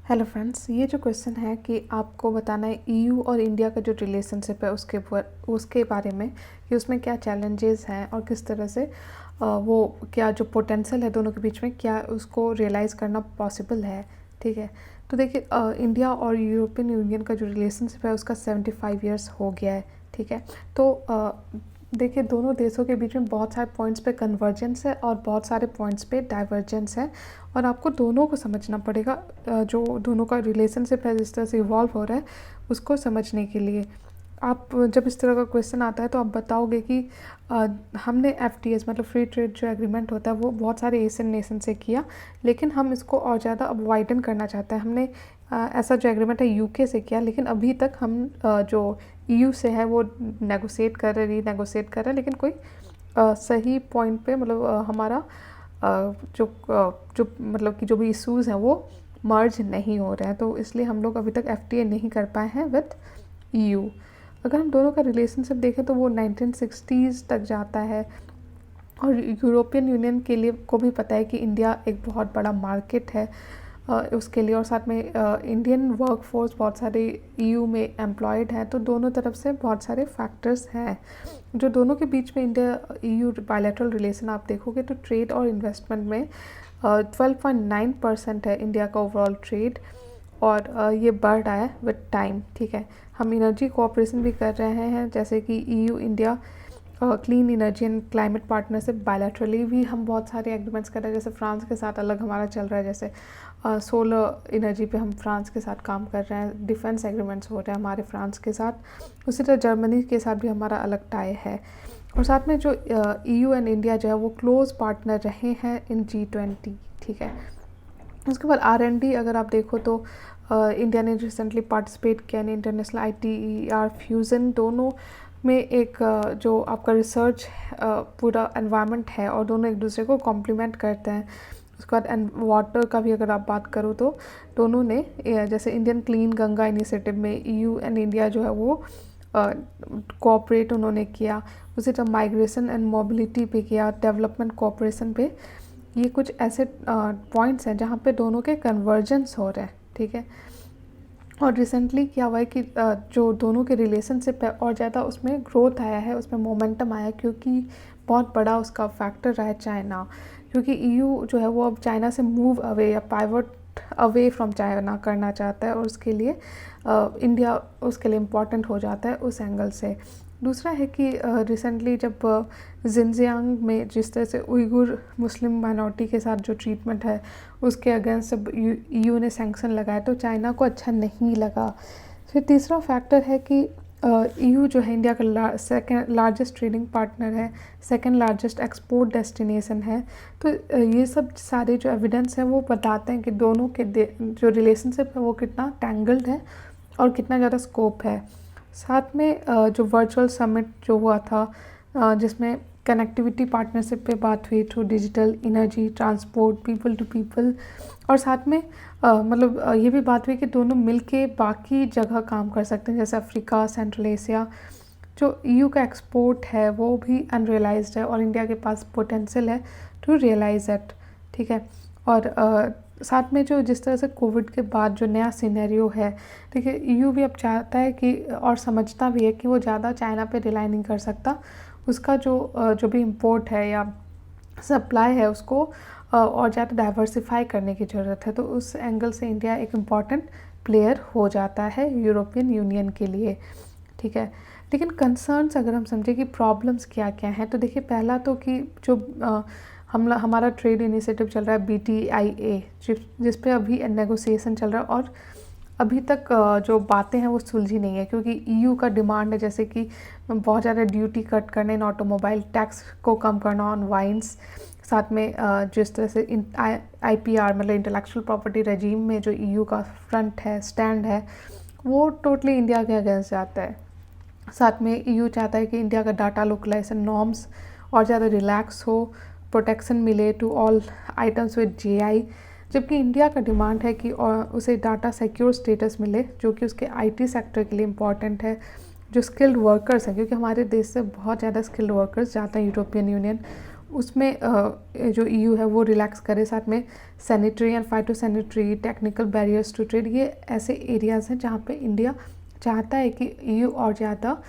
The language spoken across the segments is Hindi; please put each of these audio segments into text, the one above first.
हेलो फ्रेंड्स, ये जो क्वेश्चन है कि आपको बताना है ईयू और इंडिया का जो रिलेशनशिप है उसके बारे में कि उसमें क्या चैलेंजेस हैं और किस तरह से वो क्या जो पोटेंशियल है दोनों के बीच में क्या उसको रियलाइज़ करना पॉसिबल है। ठीक है, तो देखिए इंडिया और यूरोपियन यूनियन का जो रिलेशनशिप है उसका 75 ईयर्स हो गया है। ठीक है, तो देखिए दोनों देशों के बीच में बहुत सारे पॉइंट्स पे कन्वर्जेंस है और बहुत सारे पॉइंट्स पे डाइवर्जेंस है और आपको दोनों को समझना पड़ेगा। जो दोनों का रिलेशनशिप है जिस तरह से इवॉल्व हो रहा है उसको समझने के लिए आप जब इस तरह का क्वेश्चन आता है तो आप बताओगे कि हमने एफटीएस मतलब फ्री ट्रेड जो एग्रीमेंट होता है वो बहुत सारे एशियन नेशन से किया, लेकिन हम इसको और ज़्यादा अब वाइडन करना चाहते हैं। हमने ऐसा जो एग्रीमेंट है यूके से किया, लेकिन अभी तक हम जो ईयू से है वो नेगोशिएट कर रहे रीनेगोशिएट कर रहे हैं, लेकिन कोई सही पॉइंट पे मतलब हमारा जो मतलब कि जो भी इश्यूज़ हैं वो मर्ज नहीं हो रहे हैं, तो इसलिए हम लोग अभी तक एफटीए नहीं कर पाए हैं विद ईयू। अगर हम दोनों का रिलेशनशिप देखें तो वो 1960s तक जाता है और यूरोपियन यूनियन के लिए को भी पता है कि इंडिया एक बहुत बड़ा मार्केट है उसके लिए, और साथ में इंडियन वर्कफोर्स बहुत सारे ईयू में एम्प्लॉयड हैं, तो दोनों तरफ से बहुत सारे फैक्टर्स हैं जो दोनों के बीच में इंडिया ईयू बायलैटरल रिलेशन आप देखोगे तो ट्रेड और इन्वेस्टमेंट में 12.9% है इंडिया का ओवरऑल ट्रेड, और ये बढ़ रहा है विद टाइम। ठीक है, हम एनर्जी कोऑपरेशन भी कर रहे हैं जैसे कि EU India clean energy and climate partnership bilaterally भी हम बहुत सारे एग्रीमेंट्स कर रहे हैं, जैसे फ्रांस के साथ अलग हमारा चल रहा है, जैसे सोलर एनर्जी पे हम फ्रांस के साथ काम कर रहे हैं, डिफेंस एग्रीमेंट्स हो रहे हैं हमारे फ्रांस के साथ, उसी तरह जर्मनी के साथ भी हमारा अलग टाई है। और साथ में जो ईयू एंड इंडिया जो है वो क्लोज पार्टनर रहे हैं इन G20। ठीक है, उसके बाद R&D अगर आप देखो तो इंडिया ने रिसेंटली पार्टिसिपेट किया इन इंटरनेशनल ITER फ्यूज़न, दोनों में एक जो आपका रिसर्च पूरा एनवायरनमेंट है और दोनों एक दूसरे को कॉम्प्लीमेंट करते हैं। उसके बाद एंड वाटर का भी अगर आप बात करो तो दोनों ने जैसे इंडियन क्लीन गंगा इनिशिएटिव में ईयू एंड इंडिया जो है वो कोऑपरेट उन्होंने किया, उसी तरह माइग्रेशन एंड मोबिलिटी पे किया, डेवलपमेंट कोऑपरेशन पे। ये कुछ ऐसे पॉइंट्स हैं जहाँ पे दोनों के कन्वर्जेंस हो रहे हैं। ठीक है, और रिसेंटली क्या हुआ है कि जो दोनों के रिलेशनशिप है और ज़्यादा उसमें ग्रोथ आया है, उसमें मोमेंटम आया है, क्योंकि बहुत बड़ा उसका फैक्टर रहा है चाइना, क्योंकि ईयू जो है वो अब चाइना से मूव अवे या पाइवट अवे फ्रॉम चाइना करना चाहता है, और उसके लिए इंडिया उसके लिए इम्पॉर्टेंट हो जाता है उस एंगल से। दूसरा है कि रिसेंटली जब जिनजियांग में जिस तरह से उइगुर मुस्लिम माइनॉरिटी के साथ जो ट्रीटमेंट है उसके अगेंस्ट जब ईयू ने सैंक्शन लगाया तो चाइना को अच्छा नहीं लगा। फिर तीसरा फैक्टर है कि ईयू जो है इंडिया का सेकेंड लार्जेस्ट ट्रेडिंग पार्टनर है, सेकेंड लार्जेस्ट एक्सपोर्ट डेस्टिनेशन है, तो ये सब सारे जो एविडेंस हैं वो बताते हैं कि दोनों के जो रिलेशनशिप है वो कितना टैंगल्ड है और कितना ज़्यादा स्कोप है। साथ में जो वर्चुअल समिट जो हुआ था जिसमें कनेक्टिविटी पार्टनरशिप पे बात हुई through digital energy transport people to people, और साथ में मतलब ये भी बात हुई कि दोनों मिलके बाकी जगह काम कर सकते हैं, जैसे अफ्रीका, सेंट्रल एशिया। जो ईयू का एक्सपोर्ट है वो भी अनरियलाइज्ड है और इंडिया के पास पोटेंशियल है टू रियलाइज इट। ठीक है, और साथ में जो जिस तरह से कोविड के बाद जो नया सिनेरियो है, देखिए ईयू भी अब चाहता है कि और समझता भी है कि वो ज़्यादा चाइना पे रिलाई नहीं कर सकता, उसका जो भी इम्पोर्ट है या सप्लाई है उसको और ज़्यादा डाइवर्सिफाई करने की ज़रूरत है, तो उस एंगल से इंडिया एक इम्पॉर्टेंट प्लेयर हो जाता है यूरोपियन यूनियन के लिए। ठीक है, लेकिन कंसर्न्स अगर हम समझें कि प्रॉब्लम्स क्या क्या हैं, तो देखिए पहला तो कि जो हमारा ट्रेड इनिशिएटिव चल रहा है BTIA जिस पे अभी नेगोशिएशन चल रहा है, और अभी तक जो बातें हैं वो सुलझी नहीं है, क्योंकि ईयू का डिमांड है जैसे कि बहुत ज़्यादा ड्यूटी कट करने इन ऑटोमोबाइल, टैक्स को कम करना ऑन वाइन्स, साथ में जिस तरह से IPR मतलब इंटेलेक्चुअल प्रॉपर्टी रेजीम में जो ईयू का फ्रंट है स्टैंड है वो टोटली इंडिया के अगेंस्ट जाता है। साथ में ईयू चाहता है कि इंडिया का डाटा लोकलाइजेशन नॉर्म्स और ज़्यादा रिलैक्स हो, प्रोटेक्शन मिले to all items with GI, जबकि इंडिया का डिमांड है कि उसे डाटा सिक्योर स्टेटस मिले जो कि उसके IT सेक्टर के लिए इम्पॉर्टेंट है, जो स्किल्ड वर्कर्स हैं, क्योंकि हमारे देश से बहुत ज़्यादा स्किल्ड वर्कर्स जाते हैं यूरोपियन यूनियन, उसमें जो ईयू है वो रिलैक्स करे, साथ में sanitary and phytosanitary technical barriers to trade, ये ऐसे एरियाज़ हैं जहाँ पे इंडिया चाहता है कि ईयू और ज़्यादा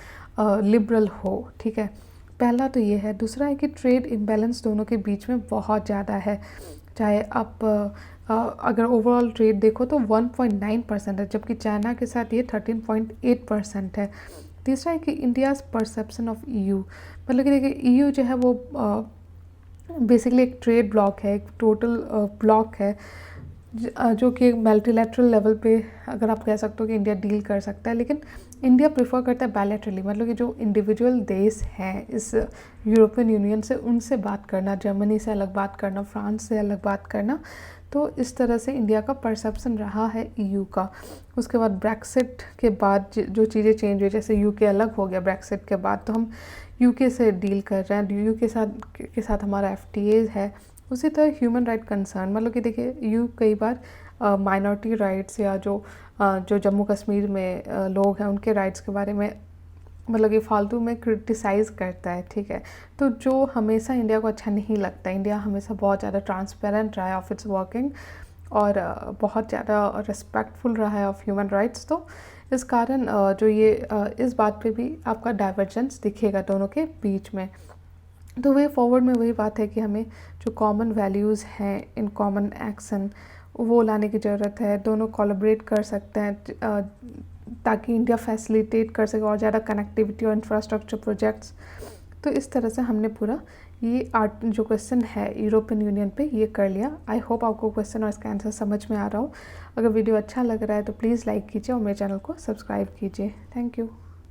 लिबरल हो, ठीक है। पहला तो ये है। दूसरा है कि ट्रेड इम्बैलेंस दोनों के बीच में बहुत ज़्यादा है, चाहे आप अगर ओवरऑल ट्रेड देखो तो 1.9% है, जबकि चाइना के साथ ये 13.8% है। तीसरा है कि इंडियाज़ परसेप्शन ऑफ ईयू, मतलब कि देखिए ईयू जो है वो बेसिकली एक ट्रेड ब्लॉक है, एक टोटल ब्लॉक है जो कि मल्टीलैटरल लेवल पे अगर आप कह सकते हो कि इंडिया डील कर सकता है, लेकिन इंडिया प्रेफर करता है बायलैटरली, मतलब कि जो इंडिविजुअल देश हैं इस यूरोपियन यूनियन से, उनसे बात करना, जर्मनी से अलग बात करना, फ्रांस से अलग बात करना। तो इस तरह से इंडिया का परसेप्शन रहा है ईयू का। उसके बाद ब्रेक्सिट के बाद जो चीज़ें चेंज हुई, जैसे यूके अलग हो गया ब्रेक्सिट के बाद, तो हम यूके से डील कर रहे हैं, यूके के साथ हमारा एफटीए है। उसी तरह ह्यूमन राइट कंसर्न, मतलब कि देखिए यू कई बार माइनॉरिटी राइट्स या जो जम्मू कश्मीर में लोग हैं उनके राइट्स के बारे में मतलब कि फालतू में क्रिटिसाइज़ करता है, ठीक है। तो जो हमेशा इंडिया को अच्छा नहीं लगता, इंडिया हमेशा बहुत ज़्यादा ट्रांसपेरेंट रहा है ऑफ इट्स वर्किंग और बहुत ज़्यादा रिस्पेक्टफुल रहा है ऑफ ह्यूमन राइट्स। तो इस कारण जो ये इस बात पे भी आपका डाइवर्जेंस दिखेगा दोनों के बीच में। तो वे फॉरवर्ड में वही बात है कि हमें जो कॉमन वैल्यूज़ हैं इन कॉमन एक्शन वो लाने की ज़रूरत है। दोनों कोलैबोरेट कर सकते हैं ताकि इंडिया फैसिलिटेट कर सके और ज़्यादा कनेक्टिविटी और इंफ्रास्ट्रक्चर प्रोजेक्ट्स। तो इस तरह से हमने पूरा ये जो क्वेश्चन है यूरोपियन यूनियन पे ये कर लिया। आई होप आपको क्वेश्चन और इसका आंसर समझ में आ रहा हो। अगर वीडियो अच्छा लग रहा है तो प्लीज़ लाइक कीजिए और मेरे चैनल को सब्सक्राइब कीजिए। Thank you.